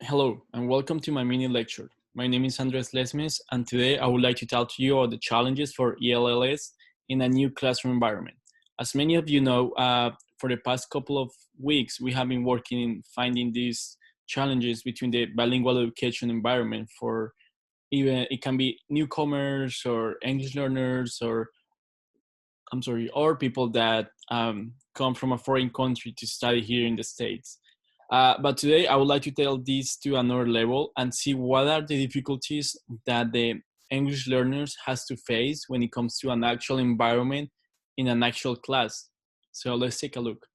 Hello, and welcome to my mini lecture. My name is Lesmes, and today I would like to talk to you about the challenges for ELLs in a new classroom environment. As many of you know, for the past couple of weeks, we have been working in finding these challenges between the bilingual education environment for even, it can be newcomers or English learners or people that come from a foreign country to study here in the States. But today I would like to take this to another level and see what are the difficulties that the English learners has to face when it comes to an actual environment in an actual class. So let's take a look.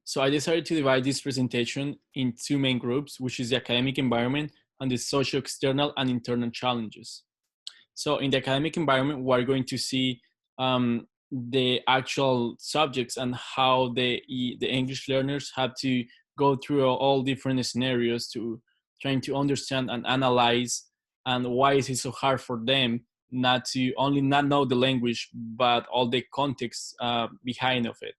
So I decided to divide this presentation in two main groups, which is the academic environment and the socio-external and internal challenges. So in the academic environment, we're going to see the actual subjects and how the English learners have to go through all different scenarios to trying to understand and analyze, and why is it so hard for them not to only not know the language, but all the context behind of it.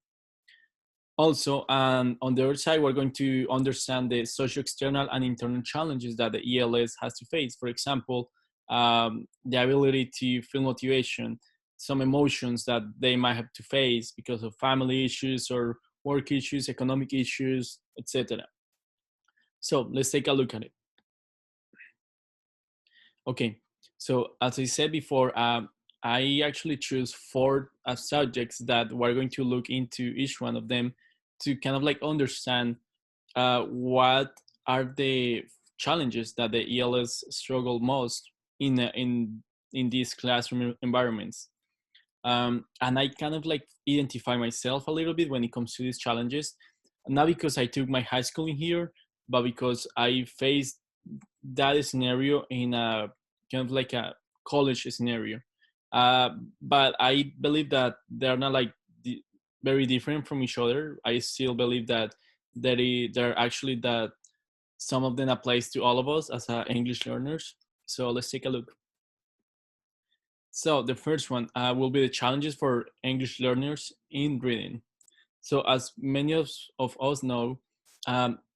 Also, on the other side, we're going to understand the socio-external and internal challenges that the ELS has to face. For example, the ability to feel motivation, some emotions that they might have to face because of family issues or work issues, economic issues, etc. So let's take a look at it. Okay, so as I said before, I actually choose four subjects that we're going to look into each one of them to kind of like understand what are the challenges that the ELS struggle most in these classroom environments. And I kind of like identify myself a little bit when it comes to these challenges, not because I took my high school in here, but because I faced that scenario in a kind of like a college scenario. But I believe that they're not like very different from each other. I still believe that they're actually that some of them applies to all of us as English learners. So let's take a look. So the first one will be the challenges for English learners in reading. So as many of us know,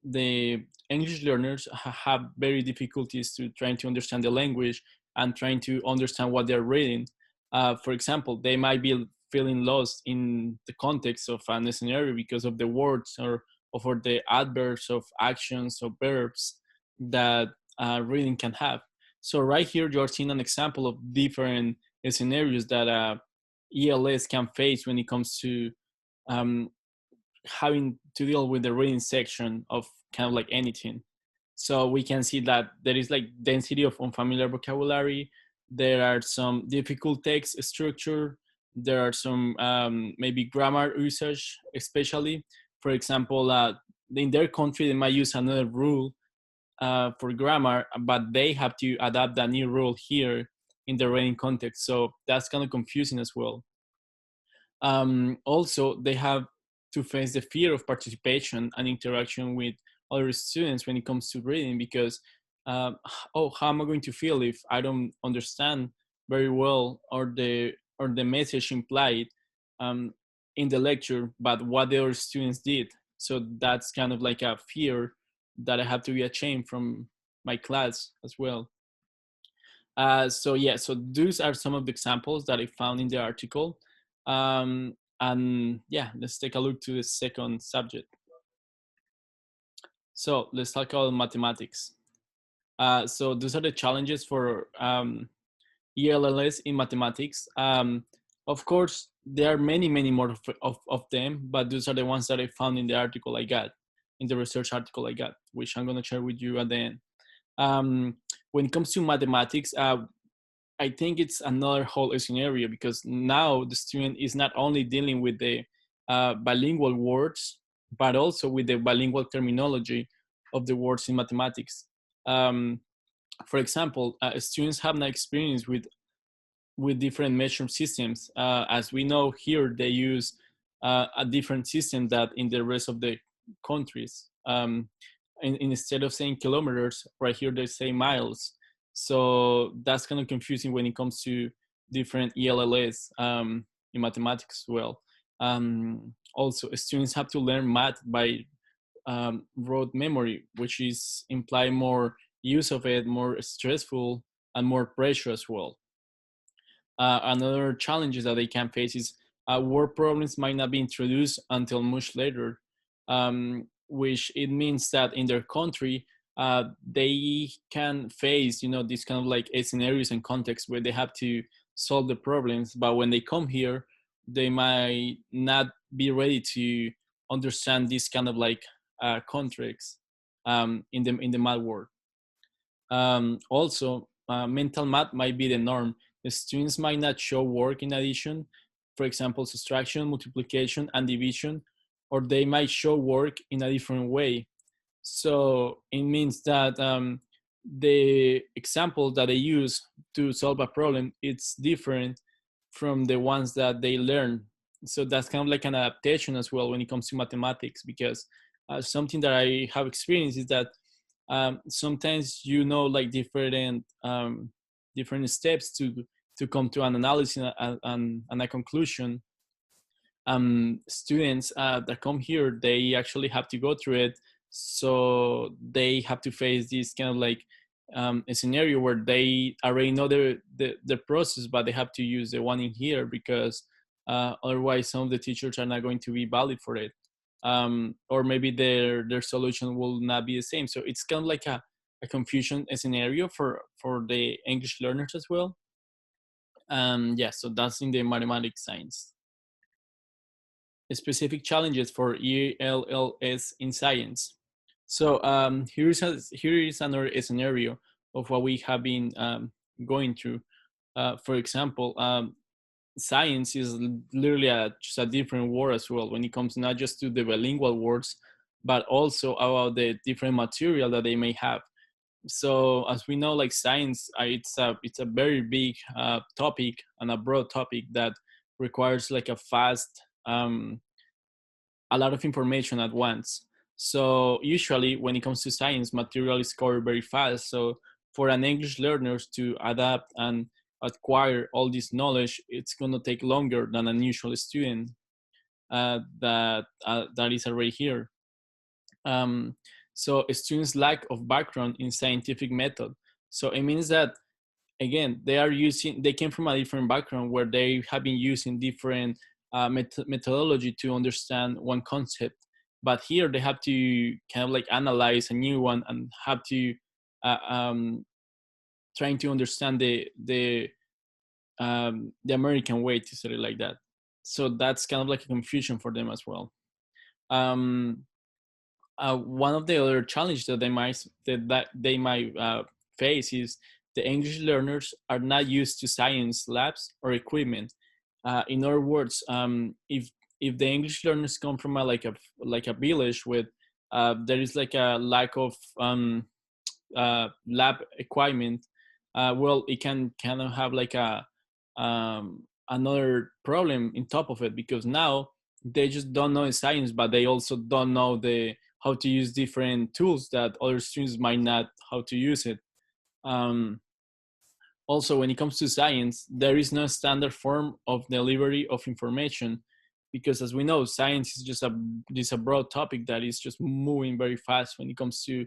the English learners have very difficulties to trying to understand the language and trying to understand what they're reading. For example, they might be feeling lost in the context of a scenario because of the words or for the adverbs of actions or verbs that reading can have. So right here, you're seeing an example of different scenarios that ELS can face when it comes to having to deal with the reading section of kind of like anything. So we can see that there is like density of unfamiliar vocabulary. There are some difficult text structure. There are some maybe grammar usage, especially. For example, in their country, they might use another rule for grammar, but they have to adapt that new rule here in the reading context. So that's kind of confusing as well. Also, they have to face the fear of participation and interaction with other students when it comes to reading, because how am I going to feel if I don't understand very well or the message implied in the lecture, but what the other students did. So that's kind of like a fear that I have to be ashamed from my class as well. So those are some of the examples that I found in the article. And yeah, let's take a look to the second subject. So let's talk about mathematics. So those are the challenges for ELLs in mathematics. Of course, there are many more of them, but those are the ones that I found in the article I got, in the research article I got, which I'm going to share with you at the end. When it comes to mathematics, I think it's another whole scenario, because now the student is not only dealing with the bilingual words, but also with the bilingual terminology of the words in mathematics. For example, students have no experience with different measuring systems. As we know here, they use a different system that in the rest of the countries. Instead of saying kilometers, right here they say miles. So that's kind of confusing when it comes to different ELLs in mathematics as well. Also, students have to learn math by rote memory, which is imply more use of it, more stressful, and more pressure as well. Another challenges that they can face is word problems might not be introduced until much later, which it means that in their country they can face, you know, these kind of like scenarios and contexts where they have to solve the problems, but when they come here, they might not be ready to understand this kind of like context in the math world. Also, mental math might be the norm. The students might not show work in addition, for example, subtraction, multiplication, and division, or they might show work in a different way. So it means that the example that they use to solve a problem, it's different from the ones that they learn. So that's kind of like an adaptation as well when it comes to mathematics, because something that I have experienced is that sometimes, you know, like different steps to come to an analysis and a conclusion. Students that come here, they actually have to go through it, so they have to face this kind of like a scenario where they already know the process, but they have to use the one in here because otherwise some of the teachers are not going to be valid for it, or maybe their solution will not be the same. So it's kind of like a confusion scenario for the English learners as well. Yeah, so that's in the mathematics science. Specific challenges for ELLs in science. So here is another scenario of what we have been going through. For example, science is literally just a different word as well when it comes not just to the bilingual words, but also about the different material that they may have. So as we know, like science, it's a very big topic and a broad topic that requires like a lot of information at once. So usually when it comes to science, material is covered very fast. So for an English learners to adapt and acquire all this knowledge, it's going to take longer than an usual student that is already here. So a student's lack of background in scientific method. So it means that again they came from a different background where they have been using different methodology to understand one concept, but here they have to kind of like analyze a new one and have to trying to understand the American way, to say it like that. So that's kind of like a confusion for them as well. um, One of the other challenges that they might face is the English learners are not used to science labs or equipment. In other words, if the English learners come from a village with there is like a lack of lab equipment, well, it can kind of have like a another problem in top of it, because now they just don't know science, but they also don't know the how to use different tools that other students might not how to use it. Um, Also, when it comes to science, there is no standard form of delivery of information, because as we know, science is just a broad topic that is just moving very fast when it comes to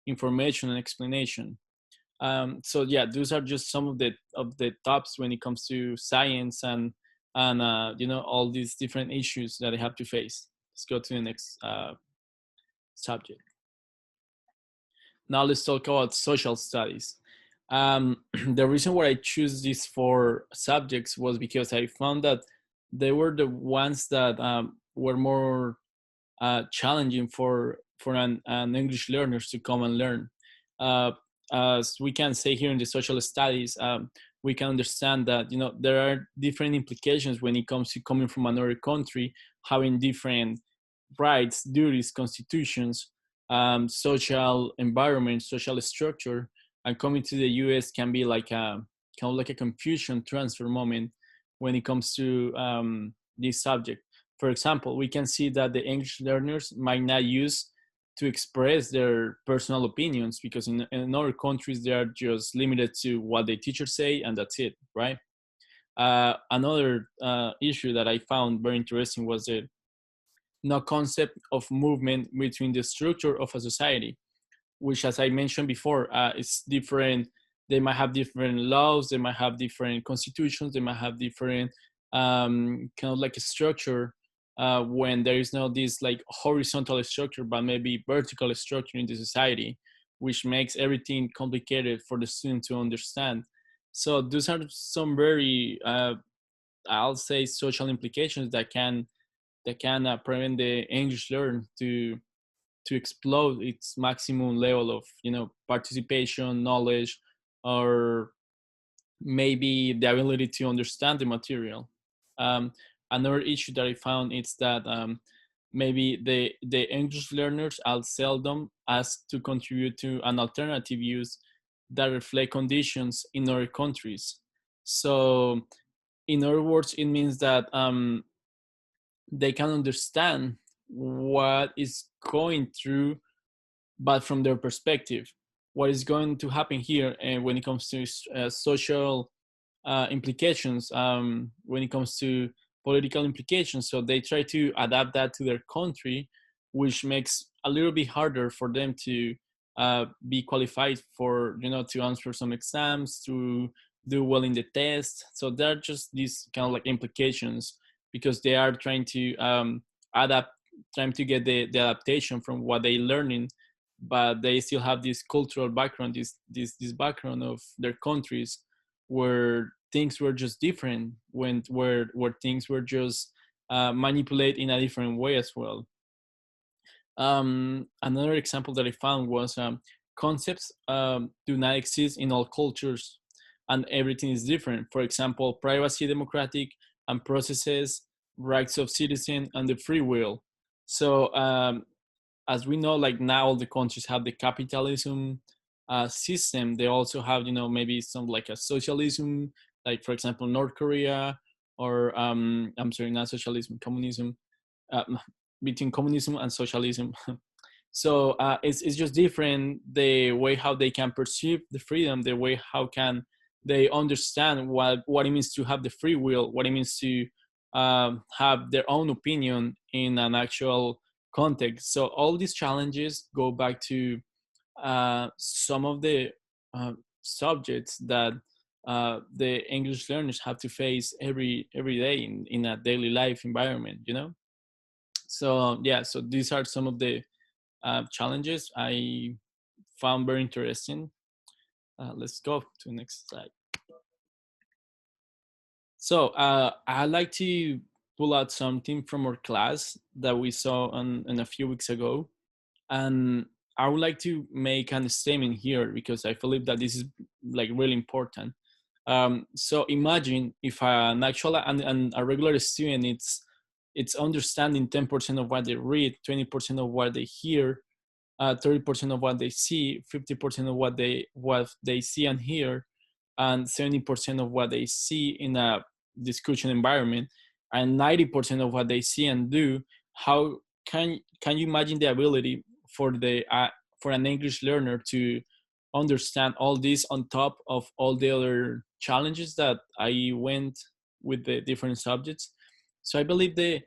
information and explanation. So yeah, those are just some of the tops when it comes to science and you know, all these different issues that I have to face. Let's go to the next subject. Now let's talk about social studies. The reason why I choose these four subjects was because I found that they were the ones that were more challenging for an English learners to come and learn. Uh, as we can say here in the social studies, we can understand that, you know, there are different implications when it comes to coming from another country, having different rights, duties, constitutions, social environment, social structure, and coming to the U.S. can be like a kind of like a confusion transfer moment when it comes to this subject. For example, we can see that the English learners might not use to express their personal opinions, because in other countries they are just limited to what the teachers say and that's it, right? Another issue that I found very interesting was that no concept of movement between the structure of a society, which, as I mentioned before, is different. They might have different laws, they might have different constitutions, they might have different kind of like a structure, when there is no this like horizontal structure, but maybe vertical structure in the society, which makes everything complicated for the student to understand. So those are some very, I'll say, social implications that can prevent the English learn to explode its maximum level of, you know, participation, knowledge, or maybe the ability to understand the material. um, Another issue that I found is that, maybe the English learners are seldom asked to contribute to an alternative use that reflect conditions in other countries. So in other words, it means that, they can understand what is going through, but from their perspective, what is going to happen here, and when it comes to social implications, when it comes to political implications. So they try to adapt that to their country, which makes a little bit harder for them to be qualified for, you know, to answer some exams, to do well in the test. So there are just these kind of like implications, because they are trying to adapt, trying to get the adaptation from what they learning, but they still have this cultural background, this background of their countries, where things were just different, where things were just manipulated in a different way as well. Another example that I found was, concepts do not exist in all cultures, and everything is different. For example, privacy, democratic, and processes, rights of citizen, and the free will. So as we know, like now all the countries have the capitalism system. They also have, you know, maybe some like a socialism, like for example North Korea, or I'm sorry, not socialism, communism, uh, between communism and socialism. So it's just different, the way how they can perceive the freedom, the way how can they understand what it means to have the free will, what it means to have their own opinion in an actual context. So all these challenges go back to some of the subjects that the English learners have to face every day in a daily life environment, you know. So yeah, so these are some of the challenges I found very interesting. Let's go to the next slide. So I'd like to pull out something from our class that we saw on a few weeks ago, and I would like to make a statement here because I believe that this is like really important. So imagine if an actual and a regular student, it's understanding 10% of what they read, 20% of what they hear, 30% of what they see, 50% of what they see and hear, and 70% of what they see in a discussion environment, and 90% of what they see and do. How can you imagine the ability for the for an English learner to understand all this on top of all the other challenges that I went with the different subjects? So I believe the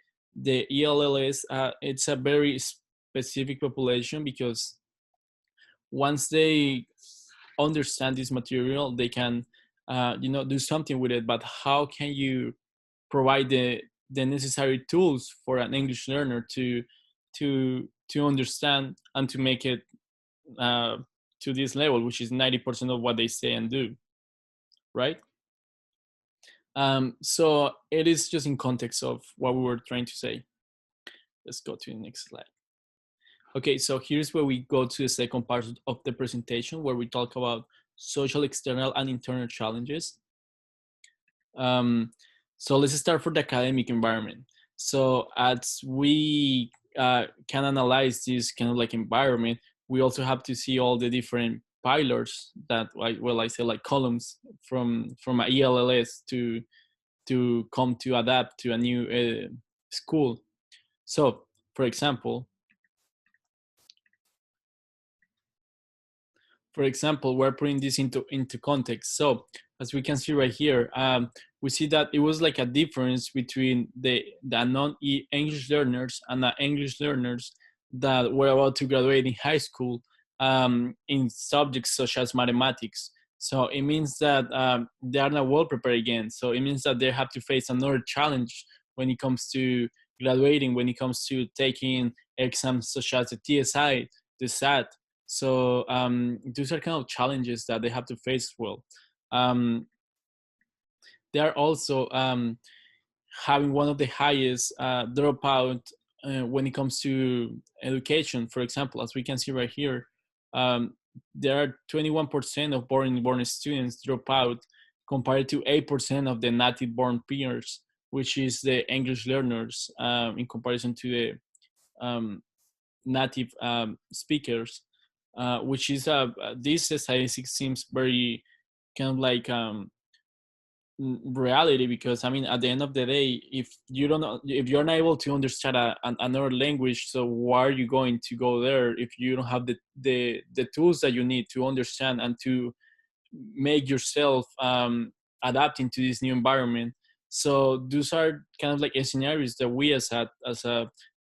ELLs, it's a very specific population, because once they understand this material, they can you know, do something with it. But how can you provide the necessary tools for an English learner to understand and to make it uh, to this level, which is 90% of what they say and do, right? So it is just in context of what we were trying to say. Let's go to the next slide. Okay, so here's where we go to the second part of the presentation, where we talk about social, external, and internal challenges. Um, so let's start for the academic environment. So as we can analyze this kind of like environment, we also have to see all the different pillars that, well, I say like columns from a ELLs to come to adapt to a new school. So, for example, we're putting this into context. So as we can see right here, we see that it was like a difference between the non-English learners and the English learners that were about to graduate in high school in subjects such as mathematics. So it means that they are not well prepared again. So it means that they have to face another challenge when it comes to graduating, when it comes to taking exams such as the TSI, the SAT. So those are kind of challenges that they have to face as well. They are also having one of the highest dropout when it comes to education. For example, as we can see right here, um, there are 21% of foreign-born students drop out compared to 8% of the native-born peers, which is the English learners in comparison to the native speakers, which is this statistic seems very kind of like reality, because I mean at the end of the day, if you're not able to understand another language, so why are you going to go there if you don't have the tools that you need to understand and to make yourself adapting to this new environment? So those are kind of like scenarios that we as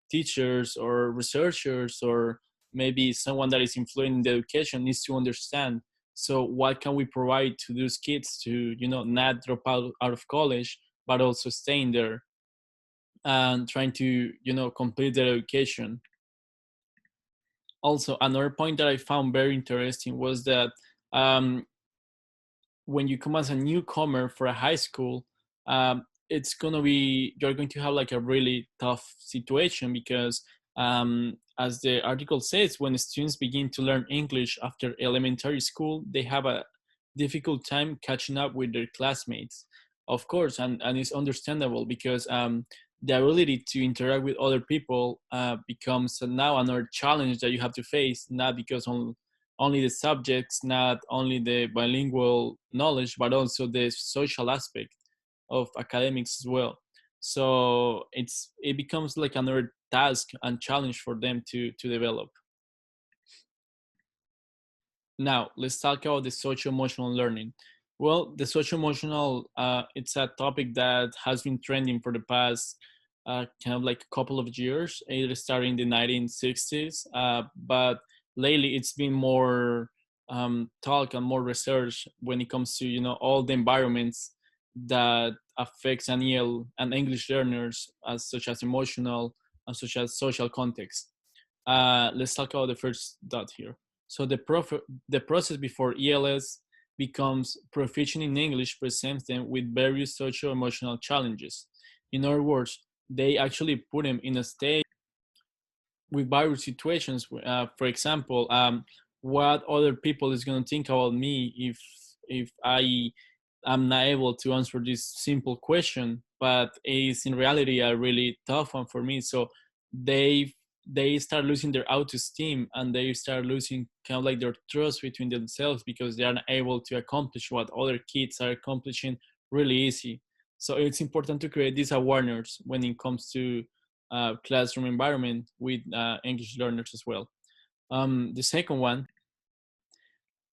teachers or researchers or maybe someone that is influencing the education needs to understand. So what can we provide to those kids to not drop out of college, but also staying there and trying to complete their education? Also, another point that I found very interesting was that um, when you come as a newcomer for a high school, it's gonna be you're going to have like a really tough situation, because as the article says, when students begin to learn English after elementary school, they have a difficult time catching up with their classmates, of course, and it's understandable, because the ability to interact with other people becomes now another challenge that you have to face, not because only the subjects, not only the bilingual knowledge, but also the social aspect of academics as well. So it becomes like another task and challenge for them to develop. Now, let's talk about the social emotional learning. Well, the social emotional, it's a topic that has been trending for the past kind of like a couple of years. It started in the 1960s, but lately it's been more talk and more research when it comes to all the environments that affects an and English learners, as such as emotional and such as social context. Let's talk about the first dot here. So the process before ELS becomes proficient in English presents them with various social emotional challenges. In other words, they actually put them in a state with various situations. For example, what other people is going to think about me if I am not able to answer this simple question, but it's in reality a really tough one for me. So they they start losing their autoesteem, and they start losing kind of like their trust between themselves, because they are not able to accomplish what other kids are accomplishing really easy. So it's important to create this awareness when it comes to classroom environment with English learners as well. The second one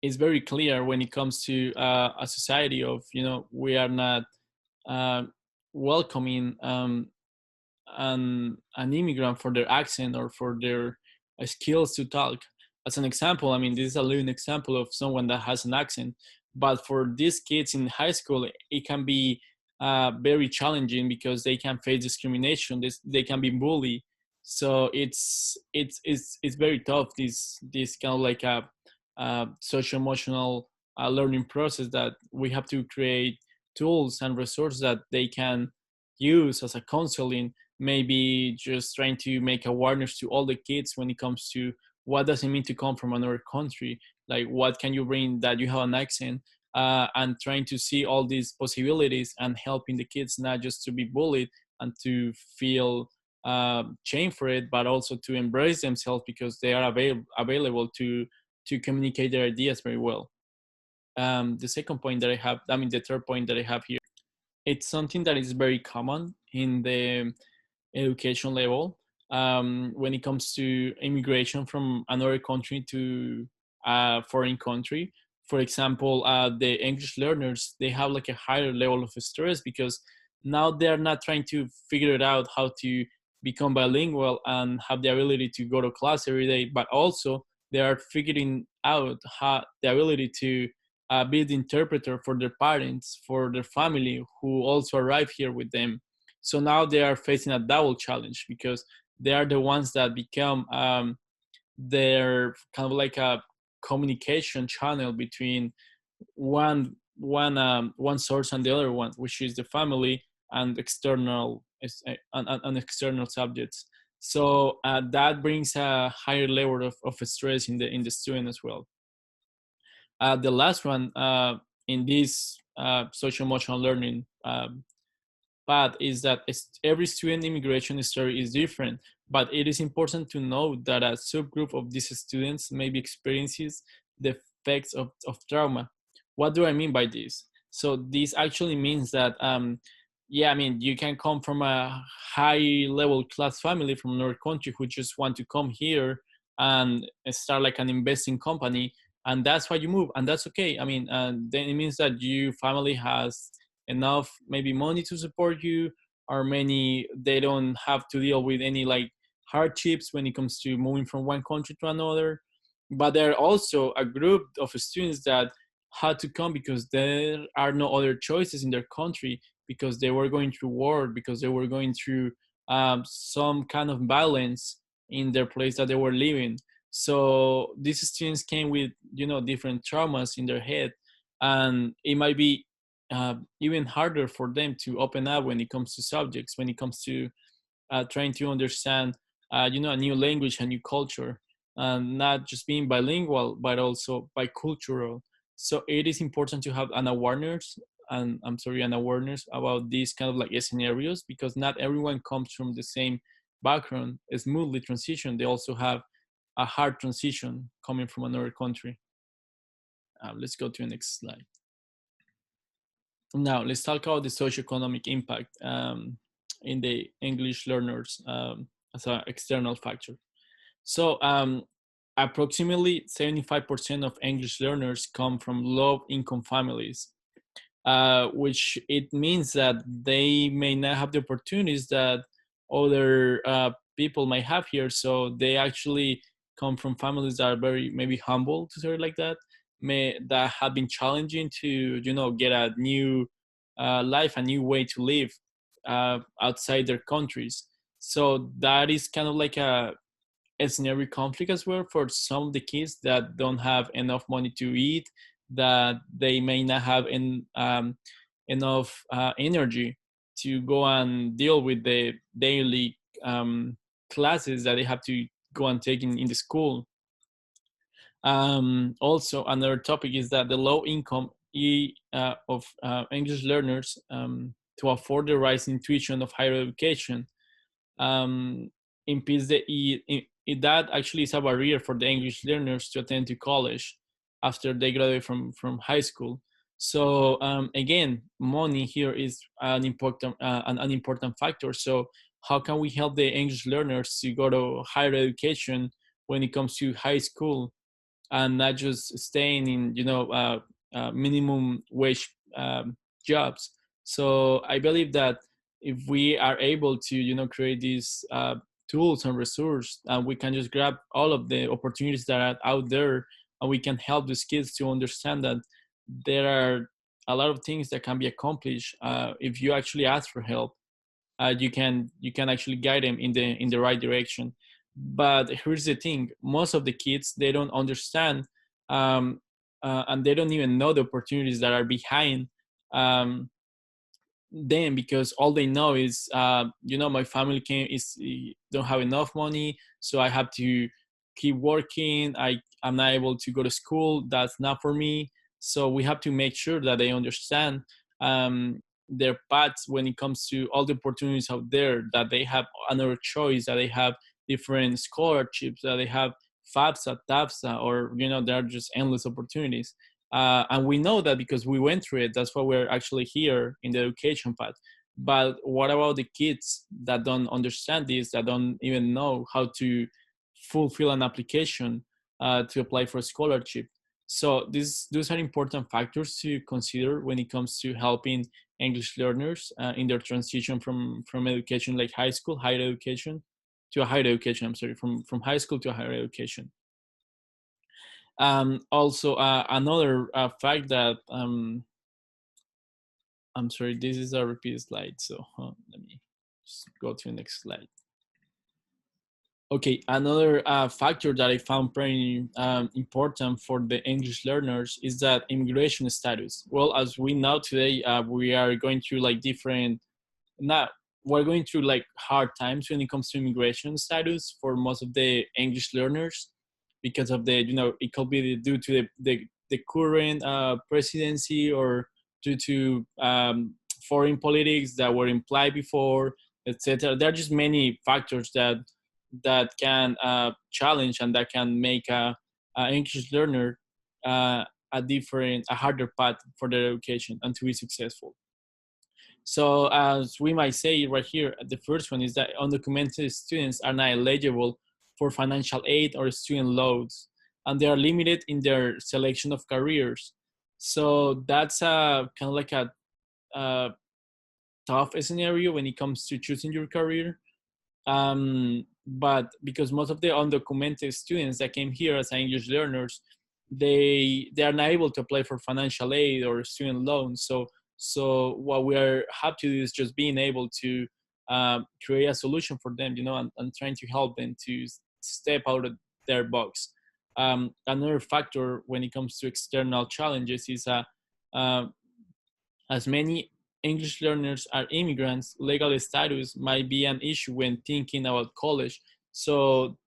is very clear when it comes to a society of we are not uh, welcoming an immigrant for their accent or for their skills to talk. As an example, I mean, this is a living example of someone that has an accent. But for these kids in high school, it can be very challenging, because they can face discrimination. They can be bullied. So it's very tough. This kind of like a social emotional learning process, that we have to create tools and resources that they can use as a counseling, maybe just trying to make awareness to all the kids when it comes to what does it mean to come from another country, like what can you bring that you have an accent, and trying to see all these possibilities and helping the kids not just to be bullied and to feel shame for it, but also to embrace themselves, because they are available to communicate their ideas very well. The second point that I have, I mean, the third point that I have here, it's something that is very common in the education level when it comes to immigration from another country to foreign country. For example, the English learners, they have like a higher level of stress because now they're not trying to figure it out how to become bilingual and have the ability to go to class every day, but also they are figuring out how the ability to be the interpreter for their parents, for their family who also arrive here with them. So now they are facing a double challenge because they are the ones that become their kind of like a communication channel between one source and the other one, which is the family and external and external subjects. So that brings a higher level of stress in the student as well. The last one in this social emotional learning path is that every student immigration story is different, but it is important to note that a subgroup of these students maybe experiences the effects of trauma. What do I mean by this? So this actually means that yeah, I mean, you can come from a high level class family from another country who just want to come here and start like an investing company, and that's why you move, and that's okay. I mean, then it means that your family has enough maybe money to support you, or many they don't have to deal with any like hardships when it comes to moving from one country to another. But there are also a group of students that had to come because there are no other choices in their country, because they were going through war, because they were going through some kind of violence in their place that they were living. So these students came with, you know, different traumas in their head, and it might be even harder for them to open up when it comes to subjects, when it comes to trying to understand, you know, a new language, a new culture, and not just being bilingual, but also bicultural. So it is important to have an awareness, and I'm sorry, an awareness about these kind of like scenarios, because not everyone comes from the same background, a smoothly transition. They also have a hard transition coming from another country. Let's go to the next slide. Now, let's talk about the socioeconomic impact in the English learners as an external factor. So, approximately 75% of English learners come from low income families, which it means that they may not have the opportunities that other people might have here. So they actually come from families that are very maybe humble, to say it like that, that have been challenging to, you know, get a new life, a new way to live outside their countries. So that is kind of like a scenario conflict as well for some of the kids that don't have enough money to eat, that they may not have enough energy to go and deal with the daily classes that they have to go and take in the school. Also, another topic is that the low income of English learners to afford the rising tuition of higher education impedes that actually is a barrier for the English learners to attend to college after they graduate from high school. So again, money here is an important factor. So how can we help the English learners to go to higher education when it comes to high school, and not just staying in, you know, minimum wage jobs? So I believe that if we are able to, you know, create these tools and resources, and we can just grab all of the opportunities that are out there, and we can help these kids to understand that there are a lot of things that can be accomplished if you actually ask for help. You can actually guide them in the right direction. But here's the thing: most of the kids, they don't understand, and they don't even know the opportunities that are behind um, them, because all they know is, you know, my family don't have enough money, so I have to keep working. I'm not able to go to school. That's not for me. So we have to make sure that they understand their paths when it comes to all the opportunities out there, that they have another choice, that they have different scholarships, that they have FAFSA, TAFSA, or, you know, there are just endless opportunities. And we know that because we went through it. That's why we're actually here in the education path. But what about the kids that don't understand this, that don't even know how to fulfill an application? to apply for a scholarship. So those are important factors to consider when it comes to helping English learners in their transition from education like high school, higher education, to a higher education. I'm sorry, from high school to a higher education. Also, another fact that I'm sorry, this is a repeat slide, so let me just go to the next slide. Okay, another factor that I found very important for the English learners is that immigration status. Well, as we know today, we are going through like different, not, we're going through like hard times when it comes to immigration status for most of the English learners because of the, it could be due to the current presidency or due to foreign politics that were implied before, etc. There are just many factors that can challenge and that can make a English learner a harder path for their education and to be successful. So as we might say right here, the first one is that undocumented students are not eligible for financial aid or student loans, and they are limited in their selection of careers. So that's kind of like a tough scenario when it comes to choosing your career. But because most of the undocumented students that came here as English learners, they are not able to apply for financial aid or student loans. So what we are happy to do is just being able to create a solution for them, and trying to help them to step out of their box. Another factor when it comes to external challenges is as many English learners are immigrants, legal status might be an issue when thinking about college. So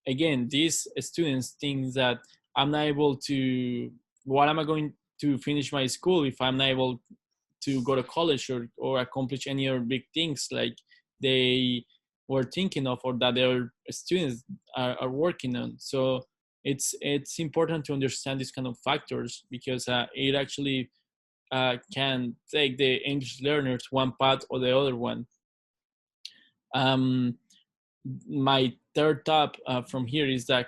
again, these students think that I'm not able to, what am I going to finish my school if I'm not able to go to college or accomplish any other big things like they were thinking of or that their students are working on. So it's important to understand these kind of factors because it actually can take the English learners one path or the other one. My third top from here is that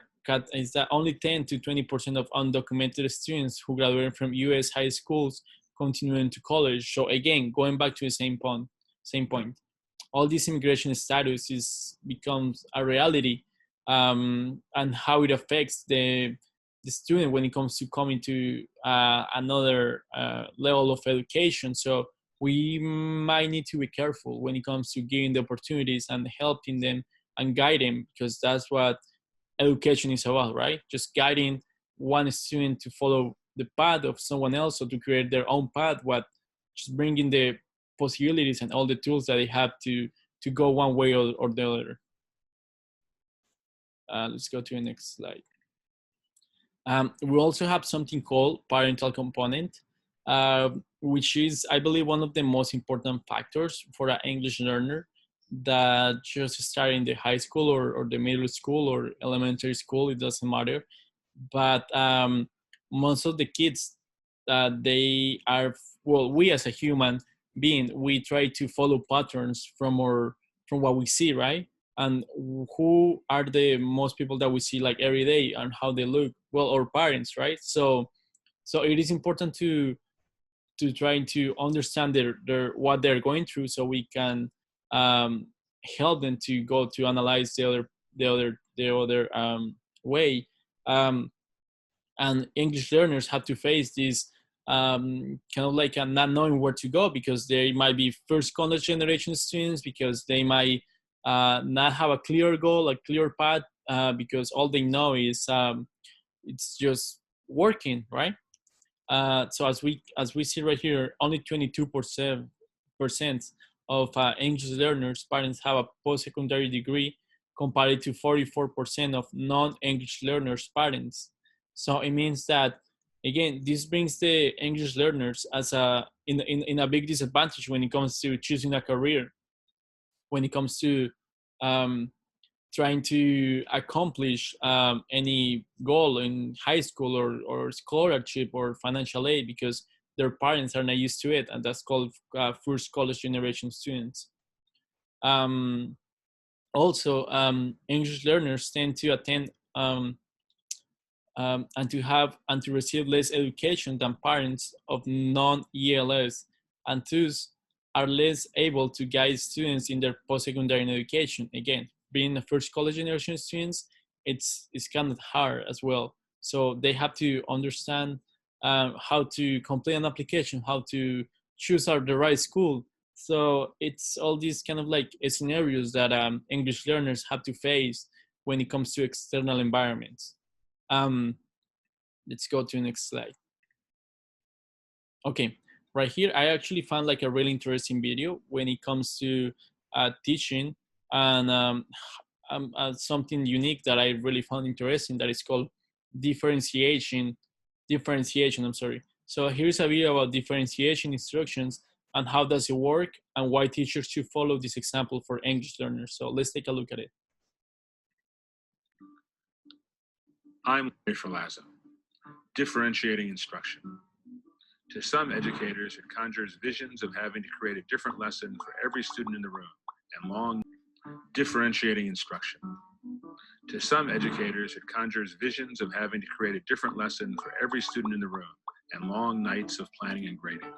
only 10 to 20% of undocumented students who graduated from U.S. high schools continue into college. So again, going back to the same point, all this immigration status becomes a reality, and how it affects the student when it comes to coming to another level of education. So we might need to be careful when it comes to giving the opportunities and helping them and guide them, because that's what education is about, right? Just guiding one student to follow the path of someone else or to create their own path, what just bringing the possibilities and all the tools that they have to go one way or the other. Let's go to the next slide. We also have something called parental component, which is, I believe, one of the most important factors for an English learner that just start in the high school or the middle school or elementary school, it doesn't matter. But most of the kids, they are, well, we as a human being, we try to follow patterns from what we see, right? And who are the most people that we see like every day and how they look? Well, our parents, right? So it is important to try to understand their what they're going through, so we can help them to go to analyze the other way. And English learners have to face this kind of like not knowing where to go, because they might be first college generation students, because they might not have a clear goal, a clear path, because all they know is it's just working, right? So as we see right here, only 22% of English learners' parents have a post-secondary degree, compared to 44% of non-English learners' parents. So it means that, again, this brings the English learners as in a big disadvantage when it comes to choosing a career, when it comes to trying to accomplish any goal in high school or scholarship or financial aid, because their parents are not used to it, and that's called first college generation students. Also, English learners tend to attend and to receive less education than parents of non-ELS, and thus are less able to guide students in their post-secondary education. Again, being the first college generation students, it's kind of hard as well. So they have to understand how to complete an application, how to choose the right school. So it's all these kind of like scenarios that English learners have to face when it comes to external environments. Let's go to the next slide. Okay, right here, I actually found like a really interesting video when it comes to teaching, and something unique that I really found interesting that is called differentiation, I'm sorry. So here's a video about differentiation instructions and how does it work and why teachers should follow this example for English learners. So let's take a look at it. I'm Rachel Lazo. Differentiating instruction. To some educators, it conjures visions of having to create a different lesson for every student in the room and long differentiating instruction. To some educators, it conjures visions of having to create a different lesson for every student in the room and long nights of planning and grading.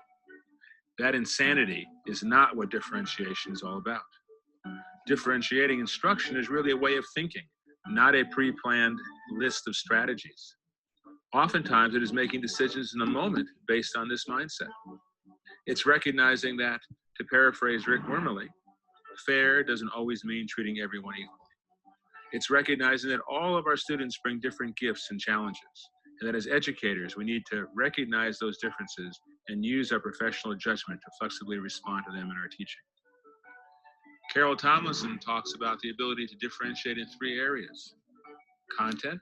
That insanity is not what differentiation is all about. Differentiating instruction is really a way of thinking, not a pre-planned list of strategies. Oftentimes, it is making decisions in the moment based on this mindset. It's recognizing that, to paraphrase Rick Wormley, fair doesn't always mean treating everyone equally. It's recognizing that all of our students bring different gifts and challenges, and that as educators, we need to recognize those differences and use our professional judgment to flexibly respond to them in our teaching. Carol Tomlinson talks about the ability to differentiate in 3 areas: content,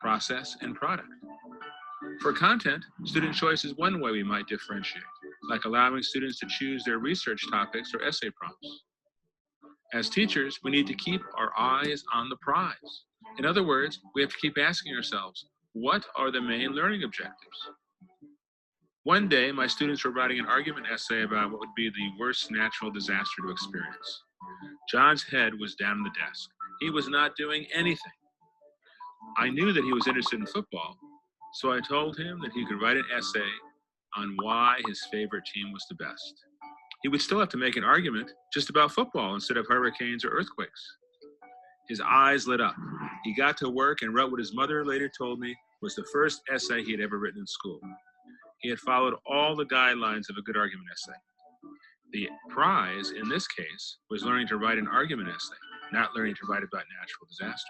process, and product. For content, student choice is one way we might differentiate, like allowing students to choose their research topics or essay prompts. As teachers, we need to keep our eyes on the prize. In other words, we have to keep asking ourselves, what are the main learning objectives? One day, my students were writing an argument essay about what would be the worst natural disaster to experience. John's head was down on the desk. He was not doing anything. I knew that he was interested in football, so I told him that he could write an essay on why his favorite team was the best. He would still have to make an argument just about football instead of hurricanes or earthquakes. His eyes lit up. He got to work and wrote what his mother later told me was the first essay he had ever written in school. He had followed all the guidelines of a good argument essay. The prize, in this case, was learning to write an argument essay, not learning to write about natural disasters.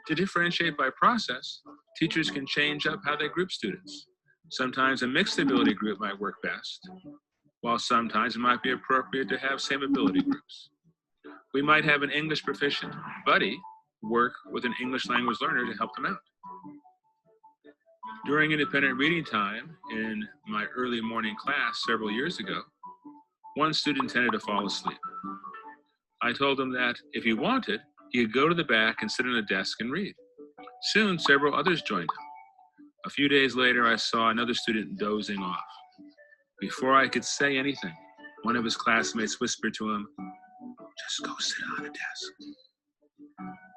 To differentiate by process, teachers can change up how they group students. Sometimes a mixed ability group might work best, while sometimes it might be appropriate to have same ability groups. We might have an English proficient buddy work with an English language learner to help them out. During independent reading time in my early morning class several years ago, one student tended to fall asleep. I told him that if he wanted, he could go to the back and sit on a desk and read. Soon, several others joined him. A few days later, I saw another student dozing off. Before I could say anything, one of his classmates whispered to him, "Just go sit on a desk."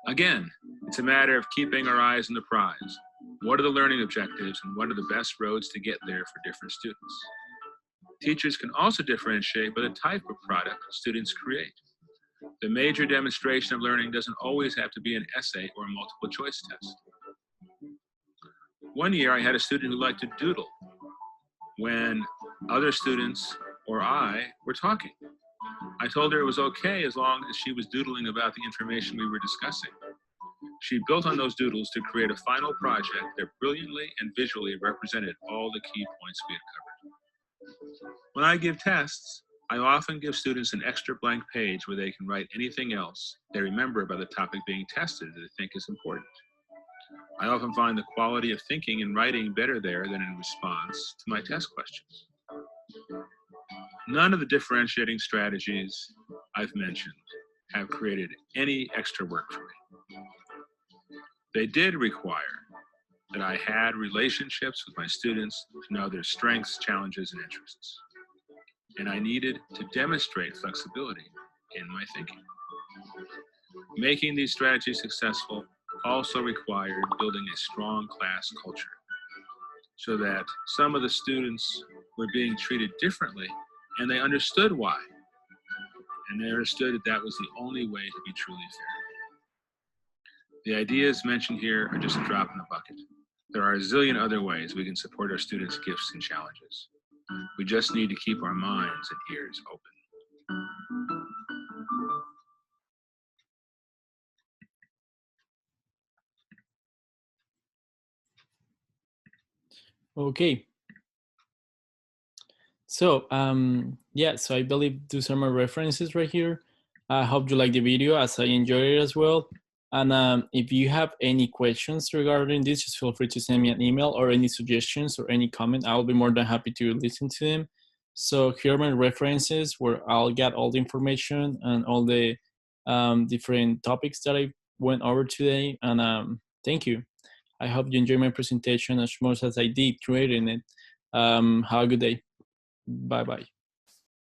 Again, it's a matter of keeping our eyes on the prize. What are the learning objectives and what are the best roads to get there for different students? Teachers can also differentiate by the type of product students create. The major demonstration of learning doesn't always have to be an essay or a multiple choice test. One year I had a student who liked to doodle when other students or I were talking. I told her it was okay as long as she was doodling about the information we were discussing. She built on those doodles to create a final project that brilliantly and visually represented all the key points we had covered. When I give tests, I often give students an extra blank page where they can write anything else they remember about the topic being tested that they think is important. I often find the quality of thinking and writing better there than in response to my test questions. None of the differentiating strategies I've mentioned have created any extra work for me. They did require that I had relationships with my students to know their strengths, challenges, and interests. And I needed to demonstrate flexibility in my thinking. Making these strategies successful also required building a strong class culture so that some of the students were being treated differently and they understood why. And they understood that that was the only way to be truly fair. The ideas mentioned here are just a drop in the bucket. There are a zillion other ways we can support our students' gifts and challenges. We just need to keep our minds and ears open. Okay. So yeah, so I believe those are my references right here. I hope you like the video as I enjoyed it as well. And if you have any questions regarding this, just feel free to send me an email or any suggestions or any comment. I'll be more than happy to listen to them. So here are my references where I'll get all the information and all the different topics that I went over today. And thank you. I hope you enjoyed my presentation as much as I did creating it. Have a good day. Bye-bye.